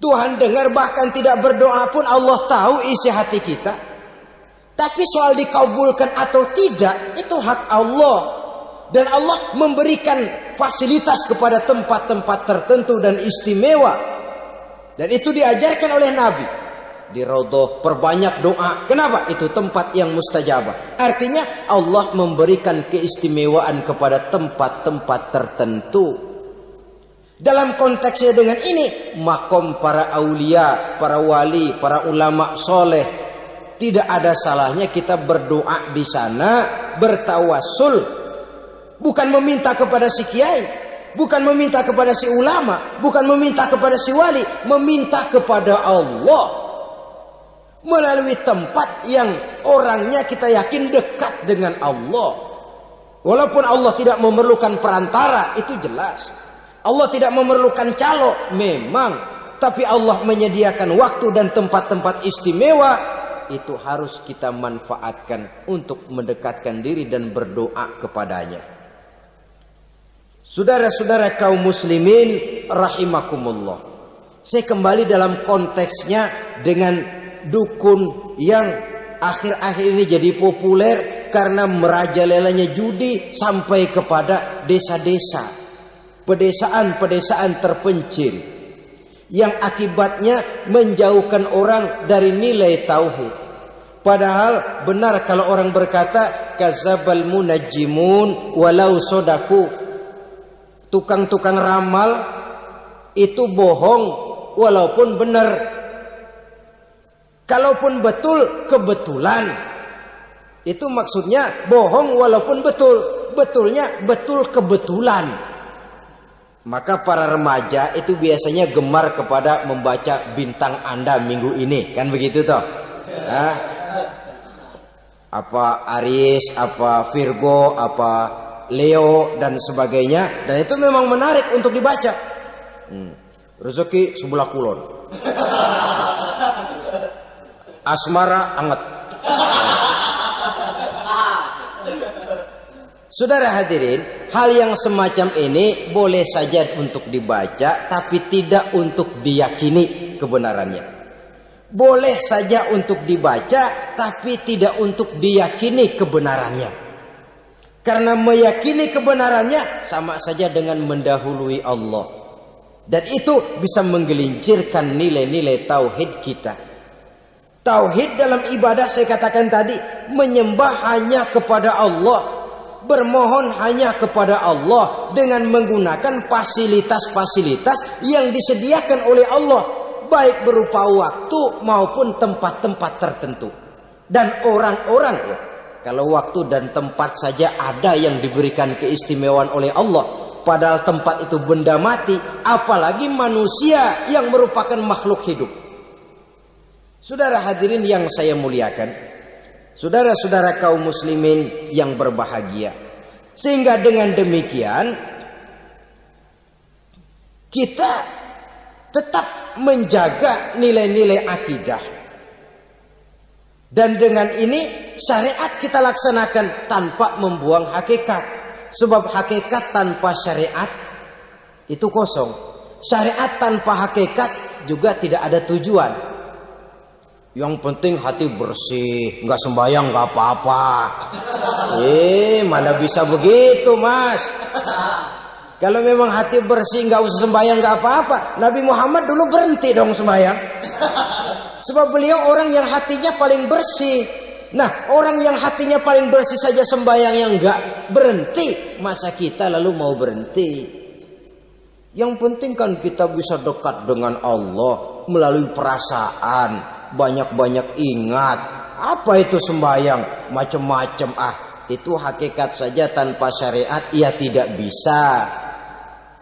Tuhan dengar, bahkan tidak berdoa pun Allah tahu isi hati kita. Tapi soal dikabulkan atau tidak, itu hak Allah. Dan Allah memberikan fasilitas kepada tempat-tempat tertentu dan istimewa. Dan itu diajarkan oleh Nabi. Di Raudhah perbanyak doa. Kenapa? Itu tempat yang mustajabah. Artinya Allah memberikan keistimewaan kepada tempat-tempat tertentu. Dalam konteksnya dengan ini, makom para aulia, para wali, para ulama soleh, tidak ada salahnya kita berdoa di sana, bertawassul, bukan meminta kepada si kiai, bukan meminta kepada si ulama, bukan meminta kepada si wali, meminta kepada Allah melalui tempat yang orangnya kita yakin dekat dengan Allah. Walaupun Allah tidak memerlukan perantara, itu jelas. Allah tidak memerlukan calo, memang. Tapi Allah menyediakan waktu dan tempat-tempat istimewa. Itu harus kita manfaatkan untuk mendekatkan diri dan berdoa kepadanya. Saudara-saudara kaum muslimin rahimakumullah. Saya kembali dalam konteksnya dengan dukun yang akhir-akhir ini jadi populer karena merajalelanya judi sampai kepada desa-desa. Pedesaan-pedesaan terpencil yang akibatnya menjauhkan orang dari nilai tauhid. Padahal benar kalau orang berkata kadzabal munajjimun walau sodaku. Tukang-tukang ramal itu bohong walaupun benar. Kalaupun betul kebetulan. Itu maksudnya bohong walaupun betul. Betulnya betul kebetulan. Maka para remaja itu biasanya gemar kepada membaca bintang Anda minggu ini. Kan begitu toh? Nah, apa Aries, apa Virgo, apa Leo dan sebagainya, dan itu memang menarik untuk dibaca. Rezeki sebelah kulon, asmara anget. Saudara hadirin, hal yang semacam ini boleh saja untuk dibaca, tapi tidak untuk diyakini kebenarannya. Boleh saja untuk dibaca, tapi tidak untuk diyakini kebenarannya. Karena meyakini kebenarannya sama saja dengan mendahului Allah. Dan itu bisa menggelincirkan nilai-nilai tauhid kita. Tauhid dalam ibadah saya katakan tadi, menyembah hanya kepada Allah, bermohon hanya kepada Allah dengan menggunakan fasilitas-fasilitas yang disediakan oleh Allah, baik berupa waktu maupun tempat-tempat tertentu. Dan orang-orang ya, kalau waktu dan tempat saja ada yang diberikan keistimewaan oleh Allah, padahal tempat itu benda mati, apalagi manusia yang merupakan makhluk hidup. Saudara hadirin yang saya muliakan, saudara-saudara kaum muslimin yang berbahagia, sehingga dengan demikian kita tetap menjaga nilai-nilai akidah. Dan dengan ini syariat kita laksanakan tanpa membuang hakikat. Sebab hakikat tanpa syariat itu kosong. Syariat tanpa hakikat juga tidak ada tujuan. Yang penting hati bersih, nggak sembahyang nggak apa-apa. Mana bisa begitu, Mas? Kalau memang hati bersih nggak usah sembahyang nggak apa-apa. Nabi Muhammad dulu berhenti dong sembahyang. Sebab beliau orang yang hatinya paling bersih. Nah, orang yang hatinya paling bersih saja sembahyang yang nggak berhenti, masa kita lalu mau berhenti? Yang penting kan kita bisa dekat dengan Allah melalui perasaan, banyak-banyak ingat. Apa itu sembahyang? Macam-macam. Itu hakikat saja tanpa syariat ia tidak bisa.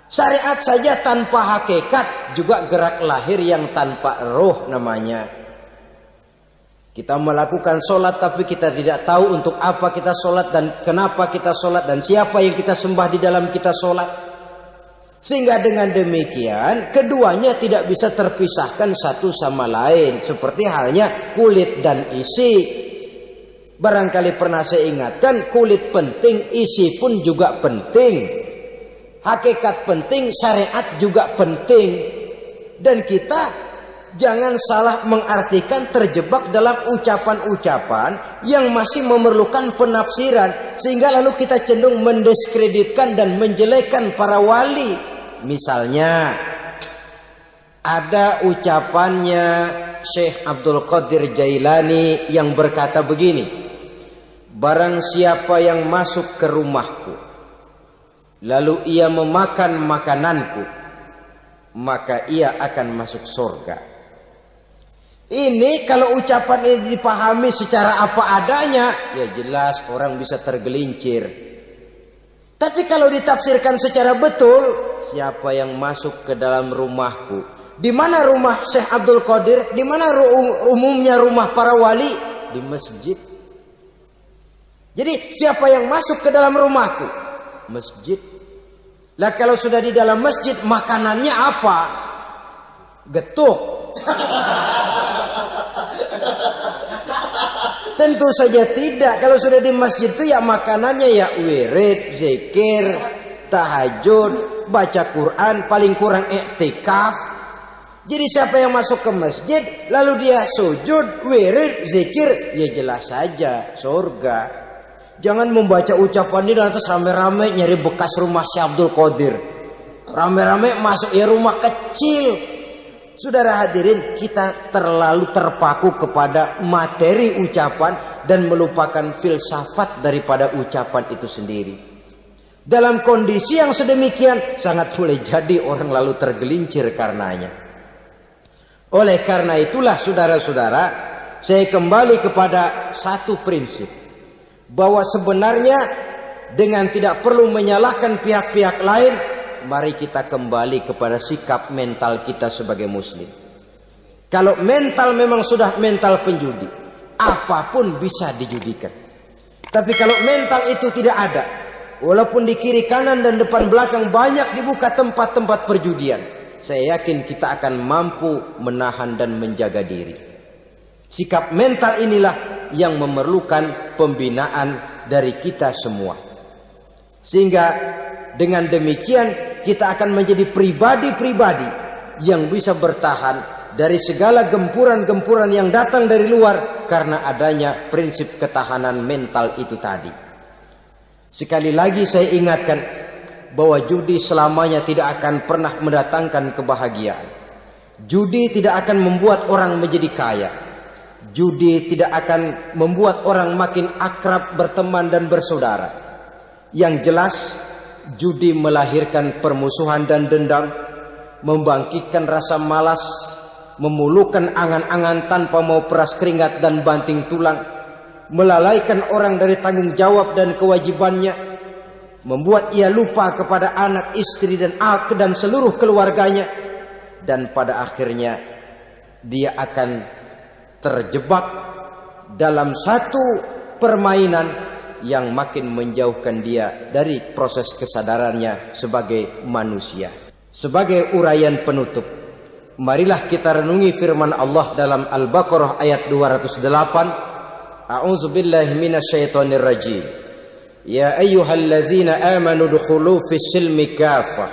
Syariat saja tanpa hakikat juga gerak lahir yang tanpa roh namanya. Kita melakukan sholat tapi kita tidak tahu untuk apa kita sholat dan kenapa kita sholat dan siapa yang kita sembah di dalam kita sholat. Sehingga dengan demikian keduanya tidak bisa terpisahkan satu sama lain. Seperti halnya kulit dan isi. Barangkali pernah saya ingatkan, kulit penting, isi pun juga penting. Hakikat penting, syariat juga penting. Dan kita jangan salah mengartikan terjebak dalam ucapan-ucapan yang masih memerlukan penafsiran. Sehingga lalu kita cenderung mendiskreditkan dan menjelekkan para wali. Misalnya, ada ucapannya Syekh Abdul Qadir Jailani yang berkata begini, barang siapa yang masuk ke rumahku lalu ia memakan makananku, maka ia akan masuk surga. Ini kalau ucapan ini dipahami secara apa adanya, ya jelas orang bisa tergelincir. Tapi kalau ditafsirkan secara betul, siapa yang masuk ke dalam rumahku? Di mana rumah Syekh Abdul Qadir? Di mana umumnya rumah para wali? Di masjid. Jadi siapa yang masuk ke dalam rumahku? Masjid. Lah kalau sudah di dalam masjid, makanannya apa? Getuk. Tentu saja tidak. Kalau sudah di masjid itu ya makanannya ya wirid, zikir, tahajud, baca Quran, paling kurang iktikaf. Jadi siapa yang masuk ke masjid lalu dia sujud, wirid, zikir, ya jelas saja surga. Jangan membaca ucapan ini dan terus rame-rame nyari bekas rumah Syekh Abdul Qadir. Rame-rame masuk ya rumah kecil. Saudara hadirin, kita terlalu terpaku kepada materi ucapan dan melupakan filsafat daripada ucapan itu sendiri. Dalam kondisi yang sedemikian, sangat boleh jadi orang lalu tergelincir karenanya. Oleh karena itulah saudara-saudara, saya kembali kepada satu prinsip. Bahwa sebenarnya dengan tidak perlu menyalahkan pihak-pihak lain, mari kita kembali kepada sikap mental kita sebagai muslim. Kalau mental memang sudah mental penjudi, apapun bisa dijudikan. Tapi kalau mental itu tidak ada, walaupun di kiri kanan dan depan belakang banyak dibuka tempat-tempat perjudian, saya yakin kita akan mampu menahan dan menjaga diri. Sikap mental inilah yang memerlukan pembinaan dari kita semua. Sehingga dengan demikian kita akan menjadi pribadi-pribadi yang bisa bertahan dari segala gempuran-gempuran yang datang dari luar karena adanya prinsip ketahanan mental itu tadi. Sekali lagi saya ingatkan bahwa judi selamanya tidak akan pernah mendatangkan kebahagiaan. Judi tidak akan membuat orang menjadi kaya. Judi tidak akan membuat orang makin akrab berteman dan bersaudara. Yang jelas, judi melahirkan permusuhan dan dendam, membangkitkan rasa malas, memulukan angan-angan tanpa mau peras keringat dan banting tulang, melalaikan orang dari tanggung jawab dan kewajibannya, membuat ia lupa kepada anak, istri dan seluruh keluarganya, dan pada akhirnya dia akan terjebak dalam satu permainan yang makin menjauhkan dia dari proses kesadarannya sebagai manusia. Sebagai uraian penutup, marilah kita renungi firman Allah dalam Al-Baqarah ayat 208. A'udzubillahi minasyaitonir rajim. Ya ayyuhalladzina amanu dukhulu fis silmi kafah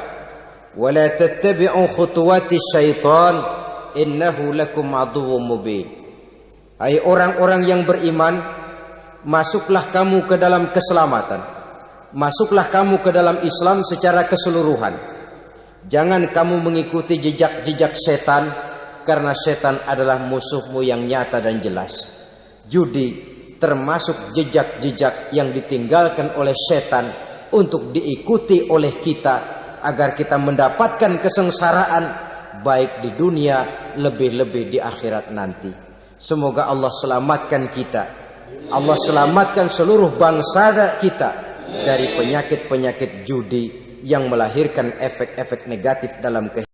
wa la tattabi'u khutuwatis syaitan innahu lakum aduwwum mubin. Hai orang-orang yang beriman, masuklah kamu ke dalam keselamatan. Masuklah kamu ke dalam Islam secara keseluruhan. Jangan kamu mengikuti jejak-jejak setan, karena setan adalah musuhmu yang nyata dan jelas. Judi termasuk jejak-jejak yang ditinggalkan oleh setan untuk diikuti oleh kita agar kita mendapatkan kesengsaraan baik di dunia, lebih-lebih di akhirat nanti. Semoga Allah selamatkan kita. Allah selamatkan seluruh bangsa kita dari penyakit-penyakit judi yang melahirkan efek-efek negatif dalam kehidupan.